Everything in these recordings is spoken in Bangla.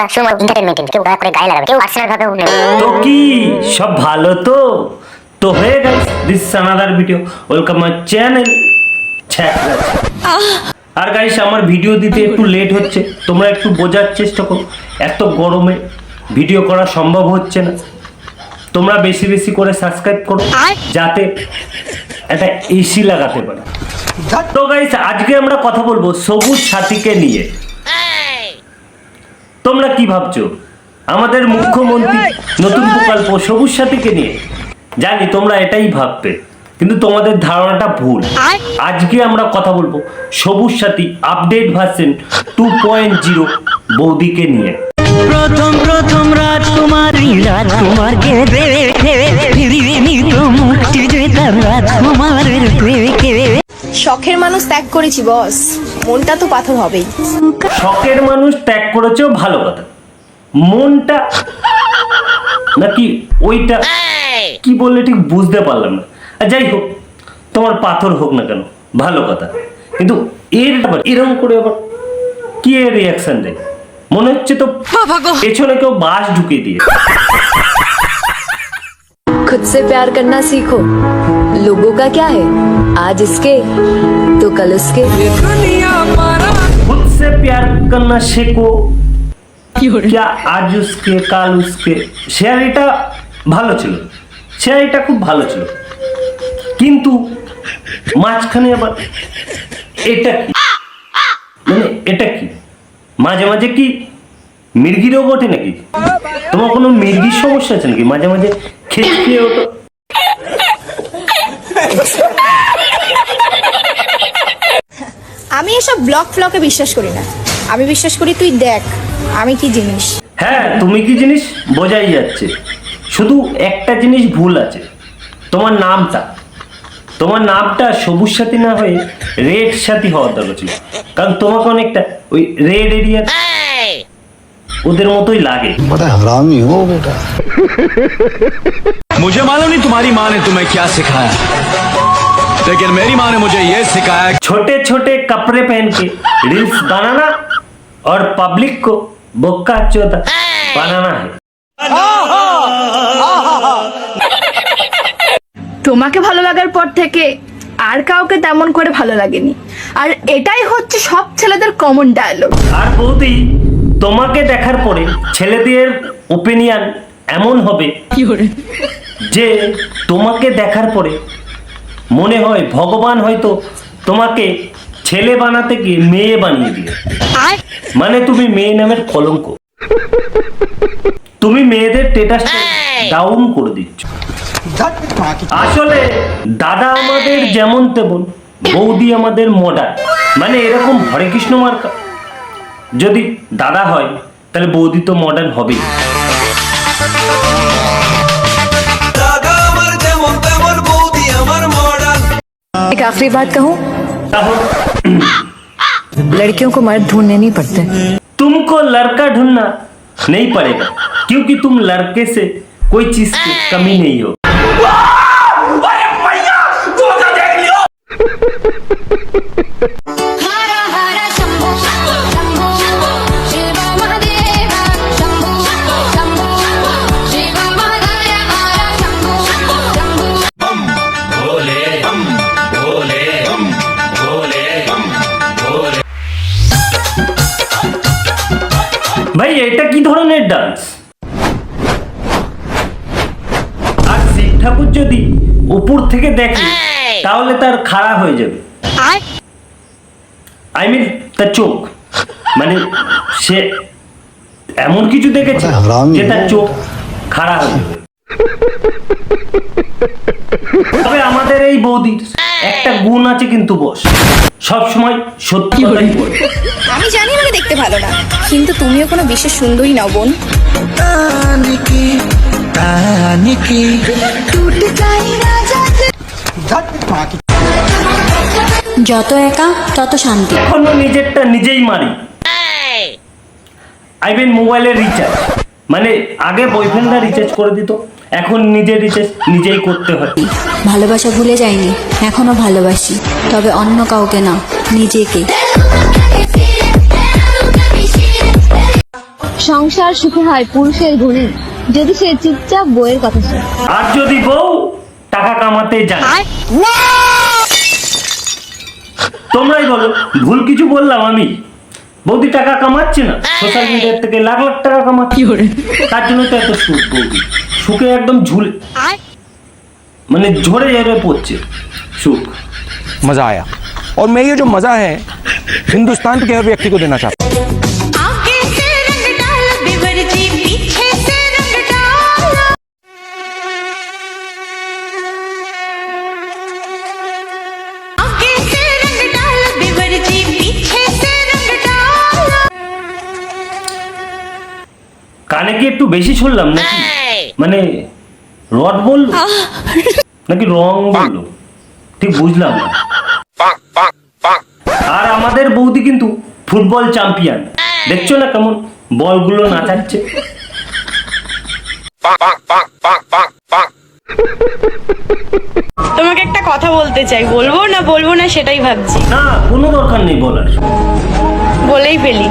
ভিডিওটা শুধুমাত্র এন্টারটেইনমেন্টের, কেউ দয়া করে গায়ে লাগাবে, কেউ পার্সোনাল ভাবেও নেবে। তো কি সব ভালো তো তো হয়ে guys, this is another video, welcome my channel. আর গাইস, আমার ভিডিও দিতে একটু লেট হচ্ছে, তোমরা একটু বোঝার চেষ্টা করো। এত গরমে ভিডিও করা সম্ভব হচ্ছে না। তোমরা বেশি বেশি করে সাবস্ক্রাইব করো যাতে একটা এসি লাগাতে পারে। তো গাইস, আজকে আমরা কথা বলবো সবুজ সাথীকে নিয়ে। তোমরা কি ভাবছো আমাদের মুখ্যমন্ত্রী নতুন প্রকল্প সবুজ সাথীকে নিয়ে? জানি তোমরা এটাই ভাববে, কিন্তু তোমাদের ধারণাটা ভুল। আজকে আমরা কথা বলবো সবুজ সাথী আপডেট ভার্সন 2.0 বৌদিকে নিয়ে। প্রথম প্রথম রাজকুমারকে দেখে ফিরিনি তো মুক্তি যেতাম রাজকুমারের দেখে। শখের মানুষ ত্যাগ করেছি বস, মনটা তো পাথর হবেই। শখের মানুষ ত্যাগ করেছেও ভালো কথা, মনটা নাকি ওইটা কি বললে ঠিক বুঝতে পারলাম না। আর যাই হোক, তোমার পাথর হোক না কেন ভালো কথা, কিন্তু এর আবার এরকম করে আবার কি এর রিয়াকশন দেয়, মনে হচ্ছে তো পেছনে কেউ বাঁশ ঢুকিয়ে দিয়ে। खुद से प्यार करना सीखो, लोगों का क्या है, आज इसके तो कल उसके। खुद से प्यार करना শেখো, क्या आज उसके কাল उसके। শেয়ারিটা ভালো ছিল, শেয়ারিটা খুব ভালো ছিল, কিন্তু মাঝখানে আবার এটা কি, মানে এটা কি মাঝে মাঝে কি মির্গি রোগ ওঠে নাকি? তোমার কোনো মির্গির সমস্যা আছে নাকি? মাঝে মাঝে খেয়ে ওঠো। আমি এসব ব্লগ ফ্লকে বিশ্বাস করি না, আমি বিশ্বাস করি তুই দেখ আমি কি জিনিস। হ্যাঁ, তুমি কি জিনিস বোঝাই যাচ্ছে, শুধু একটা জিনিস ভুল আছে, তোমার নামটা সবুজ সাথী না হয়ে রেড সাথী হওয়ার দরকার ছিল, কারণ তোমাকে অনেকটা ওই রেড এরিয়া ওদের মতোই লাগে। बड़ा हरामी हो बेटा। मुझे मालूम नहीं तुम्हारी माँ ने तुम्हें क्या सिखाया, लेकिन मेरी माँ ने मुझे ये सिखाया छोटे छोटे कपड़े पहन के रील्स बनाना और पब्लिक को बोका चोदा बनाना है। তোমাকে ভালো লাগার পর থেকে আর কাউকে তেমন করে ভালো লাগেনি, আর এটাই হচ্ছে সব ছেলেদের কমন ডায়লগ। আর বৌদি, তোমাকে দেখার পরে ছেলেদের ওপিনিয়ন এমন হবে যে তোমাকে দেখার পরে মনে হয় ভগবান হয়তো তোমাকে ছেলে বানাতে গিয়ে মেয়ে বানিয়ে দিয়ে, মানে তুমি মেয়ে নামের কলঙ্ক, তুমি মেয়েদের স্ট্যাটাস ডাউন করে দিচ্ছ। আসলে দাদা আমাদের যেমন তেমন, বৌদি আমাদের মডার্ন, মানে এরকম হরে কৃষ্ণ মার্কা যদি দাদা হয় তাহলে বৌদি তো মডার্ন হবেই। एक आखिरी बात कहूँ, लड़कियों को मर्द ढूंढने नहीं पड़ते। तुमको लड़का ढूंढना नहीं पड़ेगा, क्योंकि तुम लड़के से कोई चीज की कमी नहीं हो। ভাই, এটা কি ধরনের ডান্স? আর শিব ঠাকুর যদি উপর থেকে দেখে তাহলে তার খাড়া হয়ে যাবে, আই মিন তার চোখ, মানে সে এমন কিছু দেখেছে যে তার চোখ খাড়া হয়ে যাবে। তবে আমাদের এই বৌদির একটা গুণ আছে কিন্তু বস, সবসময় সত্যি কথাই বলে। আমি জানি আমাকে দেখতে ভালো না, কিন্তু তুমিও কোনো বিশেষ সুন্দরী নাও বোন। যত একা তত শান্তি। এখনো নিজেরটা নিজেই মারি, আই মিন মোবাইলের রিচার্জ, মানে আগে বয়ফ্রেন্ডরা রিচার্জ করে দিত, এখন নিজের রিচার্জ নিজেই করতে হয়। ভালোবাসা ভুলে যাইনি, এখনো ভালোবাসি, তবে অন্য কাউকে না, নিজেকে। সংসার সুখে হয় পুরুষের গুণে, যদি সে চুপচাপ বইয়ের কথা শোনে। আর যদি বউ টাকা কামাতে জানে। তোমরাই বলো, ভুল কিছু বললাম আমি? বৌদি টাকা কামাচ্ছে না, সোশ্যাল মিডিয়া থেকে লাখ লাখ টাকা কামাচ্ছে, তার জন্য তো এত সুখ। বৌদি সুখে একদম মানে ঝরে ঝরে পড়ছে সুখ। मजा आया और मैं ये जो मजा है हिंदुस्तान के हर व्यक्ति को देना चाहता हूँ। आगे से रंग डाल बिवर जी पीछे से रंग डाल आगे से रंग डाल बिवर जी पीछे से रंग डाल কানে কি একটু বেশি শুনলাম নাকি? মানে রড বললো নাকি রং বললো, ঠিক বুঝলাম না। আর আমাদের বৌদি কিন্তু ফুটবল চ্যাম্পিয়ন, দেখছো না কেমন বলগুলো নাচাচ্ছে। তোমাকে একটা কথা বলতে চাই, বলবো না সেটাই ভাবছি। না, কোনো দরকার নেই বলার। বলেই ফেলি,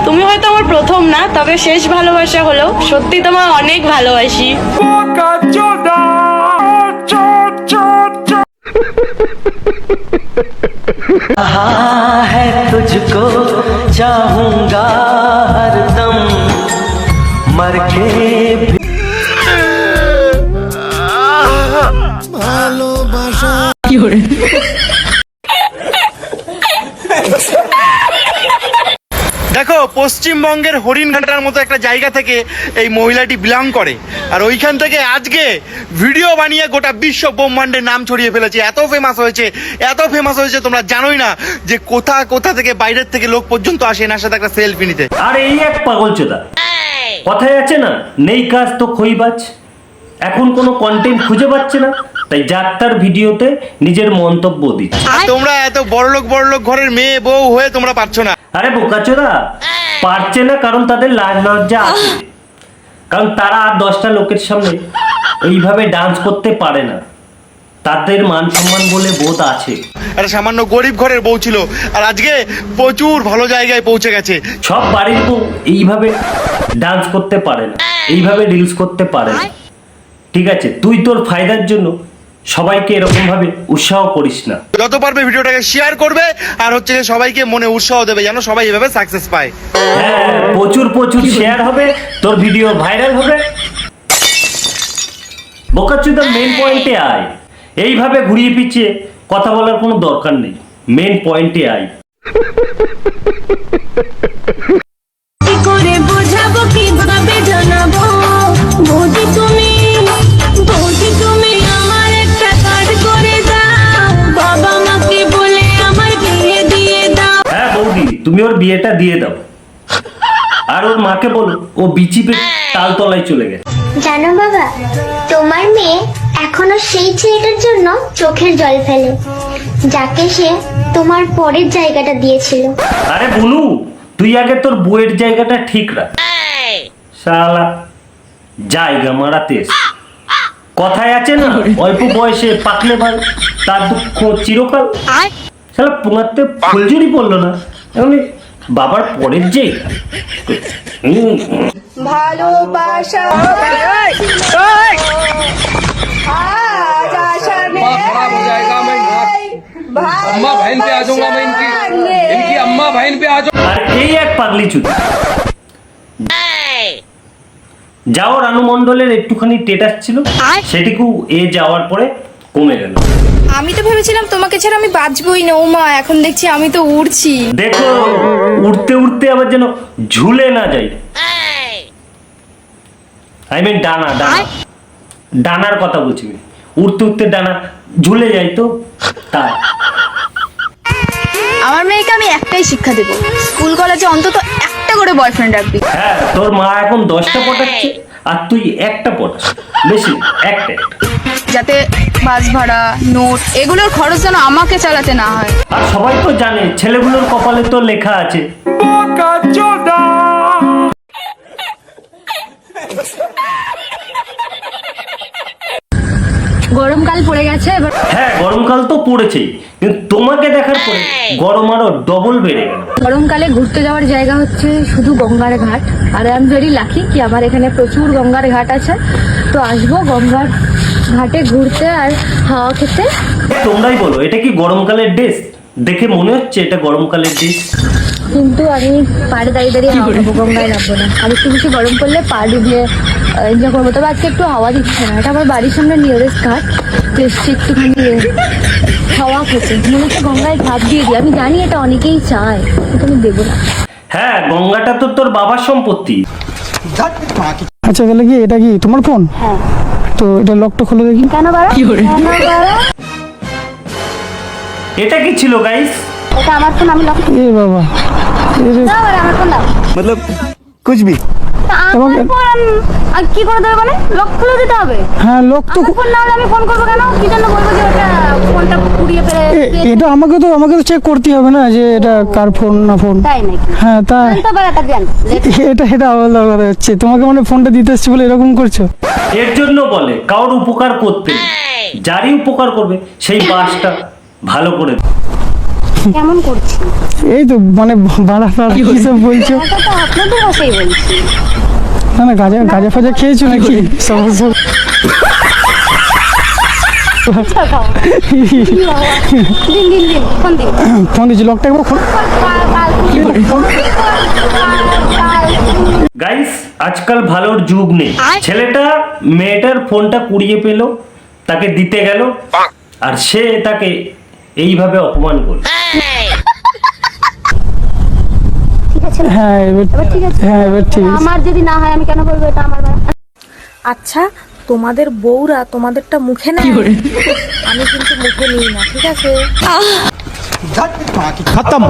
তুমি হয়তো আমার প্রথম না, তবে শেষ ভালোবাসা হলো। সত্যি তোমায় অনেক ভালোবাসি। है तुझको चाहूंगा हरदम मर के भी দেখো, পশ্চিমবঙ্গের হরিণঘাটার মতো একটা জায়গা থেকে এই মহিলাটি বিলং করে, আর ওইখান থেকে আজকে ভিডিও বানিয়ে গোটা বিশ্ব ব্রহ্মাণ্ডের নাম ছড়িয়ে ফেলেছে। এত ফেমাস হয়েছে তোমরা জানোই না যে কোথা কোথা থেকে বাইরের থেকে লোক পর্যন্ত আসে এনার সাথে একটা সেলফি নিতে। আর এই এক পাগলচোদা, কথায় আছে না, নেই কাজ তো খইবাজ। এখন কোনো কন্টেন্ট খুঁজে পাচ্ছে না, তাই যাত্রার ভিডিওতে নিজের মন্তব্য দিচ্ছে। আর তোমরা এত বড়লোক ঘরের মেয়ে বউ হয়ে তোমরা পারছো না। আরে বোকাচোদা, পারছে না কারণ তাদের লাজ লজ্জা আছে, কারণ তারা আর 10টা লোকের সামনে এইভাবে ডান্স করতে পারে না, তাদের মান সম্মান বলে বোধ আছে। একটা সামান্য গরিব ঘরের বউ ছিল, আর আজকে প্রচুর ভালো জায়গায় পৌঁছে গেছে। সব বাড়ির বউ এইভাবে ডান্স করতে পারে না, এইভাবে রিলস করতে পারে না। ঠিক আছে, তুই তোর ফায়দার জন্য সবাইকে এরকম ভাবে উৎসাহ করিস না। যত পারবে ভিডিওটাকে শেয়ার করবে, আর হচ্ছে যে সবাইকে মনে উৎসাহ দেবে যেন সবাই এভাবে সাকসেস পায়। হ্যাঁ, প্রচুর শেয়ার হবে, তোর ভিডিও ভাইরাল হবে। বোকাচোদা, মেন পয়েন্টে আয়। এইভাবে ঘুরিয়ে পিছিয়ে কথা বলার কোনো দরকার নেই, মেন পয়েন্টে আয়। করে বোঝাবো কিভাবে জানাবো, বৌদি তুমি আমার একটা কাজ করে দাও, বাবা মাকে বলে আমার বিয়ে দিয়ে দাও। হ্যাঁ বৌদি, তুমি ওর বিয়েটা দিয়ে দাও, আর ওর মাকে বলো ও বিচিপে তালতলায় চলে গেছে। জানো বাবা, তোমার মেয়ে এখনো সেই ছেলেটার জন্য চোখের জল ফেলে, যাকে সে তোমার পরের জায়গাটা দিয়েছিল। আরে বুনু, তুই আগে তোর বউয়ের জায়গাটা ঠিক রাখ। শালা জায়গা মারাতে এসে। কথায় আছে না, অল্প বয়সে পাকলে ভাই তার দুঃখ চিরকাল। শালা পোঙাতে ফুলঝুরি পড়লো না, এমনি বাবার পরের জায়গা। ভালোবাসা अम्मा बहन पे आ जाऊंगा मैं, इनकी अम्मा बहन पे आ जाऊंगा। আর এই এক পাগলি চুদি। যাও, রানু মণ্ডলের একটুখানি টেটাস ছিল, সেটিকেও এ যাওয়ার পরে কমে গেল। আমি তো ভেবেছিলাম তোমাকে ছাড়া আমি বাঁচবই না, ও মা, এখন দেখছি আমি তো উড়ছি। দেখো, উঠতে উঠতে আবার যেন ঝুলে না যাই। আই মিন ডানার কথা বলছি। উঠতে উঠতে ডানা ঝুলে যাই তো, তাই। আমার মেয়েকে আমি একটাই শিক্ষা দেবো, স্কুল কলেজে অন্তত একটা করে বয়ফ্রেন্ড রাখবি। হ্যাঁ, তোর মা এখন 10টা পটাচ্ছে, আর তুই একটা পটাস, বেশি একটা, যাতে বাস ভাড়া, নোট এগুলোর খরচ যেন আমাকে চালাতে না হয়। আর সবাই তো জানে ছেলেগুলোর কপালে তো লেখা আছে। গরমকাল পড়ে গেছে এবার। হ্যাঁ, গরমকাল তো পড়েছেই, কিন্তু তোমাকে দেখার পরে গরম আরো ডবল বেড়ে গেল। গরমকালে ঘুরতে যাওয়ার জায়গা হচ্ছে শুধু গঙ্গার ঘাট, আর আই এম ভেরি লাকি কি আমার এখানে প্রচুর গঙ্গার ঘাট আছে। তো আসবো গঙ্গার ঘাটে ঘুরতে আর হাওয়া খেতে। তোমরাই বলো এটা কি গরমকালের ড্রেস? দেখে মনে হচ্ছে এটা গরমকালের ড্রেস। কিন্তু আমি পাড়ে দাঁড়িয়ে দাঁড়িয়ে হাওয়া খাবো, গঙ্গায় নামবো না। আর একটু বেশি গরম পড়লে পা ডুবিয়ে এনজয় করবো। তবে আজকে একটু হাওয়া দিচ্ছে না, এটা আমার বাড়ির সামনে নিয়ারেস্ট ঘাট, তো এসছি একটুখানি হাওয়া খেতে। মনে হচ্ছে গঙ্গায় ঝাঁপ দিয়ে দিই। আমি জানি এটা অনেকেই চায়, কিন্তু আমি দেবো না। হ্যাঁ, গঙ্গাটা তো তোর বাবার সম্পত্তি। আচ্ছা তাহলে কি এটা কি তোমার ফোন? হ্যাঁ। তো এটা লকটা খুলে দেখি। কেন বাড়া? এটা কি ছিল গাইস? এটা আমার ফোন, আমি লক এ বাবা, আমার ফোন দাও। मतलब कुछ भी। আমার ফোন আর কি করে দেবে মানে? লক খুলে দিতে হবে? হ্যাঁ লক তো আমার ফোন না হলে আমি ফোন করবো কেন? কি জন্য বলবো যে ওটা ফোনটা পুড়িয়ে ফেলে? এটা আমাকে তো চেক করতে হবে না যে এটা কার ফোন না ফোন। তাই নাকি? হ্যাঁ তাই। তো বাড়াটা দেন। এটা আলাদা কথা হচ্ছে, তোমাকে মানে ফোনটা দিতে এসছি বলে এরকম করছো। এর জন্য বলে কারোর উপকার করতে, যারই উপকার করবে সেই বাসটা ভালো করে দেবে। কেমন করছি? এই তো মানে বাড়া কিসব বলছো? এটা তো আপনাদের ভাষাই বলছি। না না, গাঁজা ফাজা খেয়েছো নাকি? সমস্যা দিন ফোন দিন। ফোন দিচ্ছি, লকটা একবার খোল। গাইস, আজকাল ভালোর যুগ নেই। ছেলেটা মেয়েটার ফোনটা কুড়িয়ে পেল, তাকে দিতে গেল, আর সে তাকে এইভাবে অপমান করল। হ্যাঁ এবার ঠিক আছে। হ্যাঁ এবার ঠিক আছে। আমার যদি না হয় আমি কেন বলবো এটা আমার বাড়া? আচ্ছা, তোমাদের বউরা তোমাদেরটা মুখে নেয়, আমি কিন্তু মুখে নিই না, ঠিক আছে? खत्म।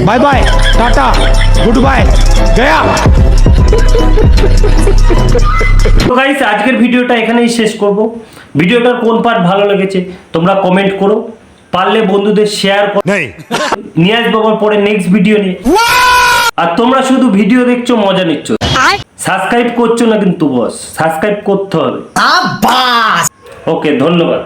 Bye bye, tata, good bye, गया। তো গাইস, আজকের ভিডিওটা এখানেই শেষ করব। ভিডিওটার কোন পার্ট ভালো লেগেছে তোমরা কমেন্ট করো, পারলে বন্ধুদের শেয়ার করো। নিয়ে আসবো আবার পরে নেক্সট ভিডিও নিয়ে। আর তোমরা শুধু ভিডিও দেখছো, মজা নিচ্ছ, সাবস্ক্রাইব করছো না কিন্তু বস, সাবস্ক্রাইব করতে হবে। ওকে, ধন্যবাদ।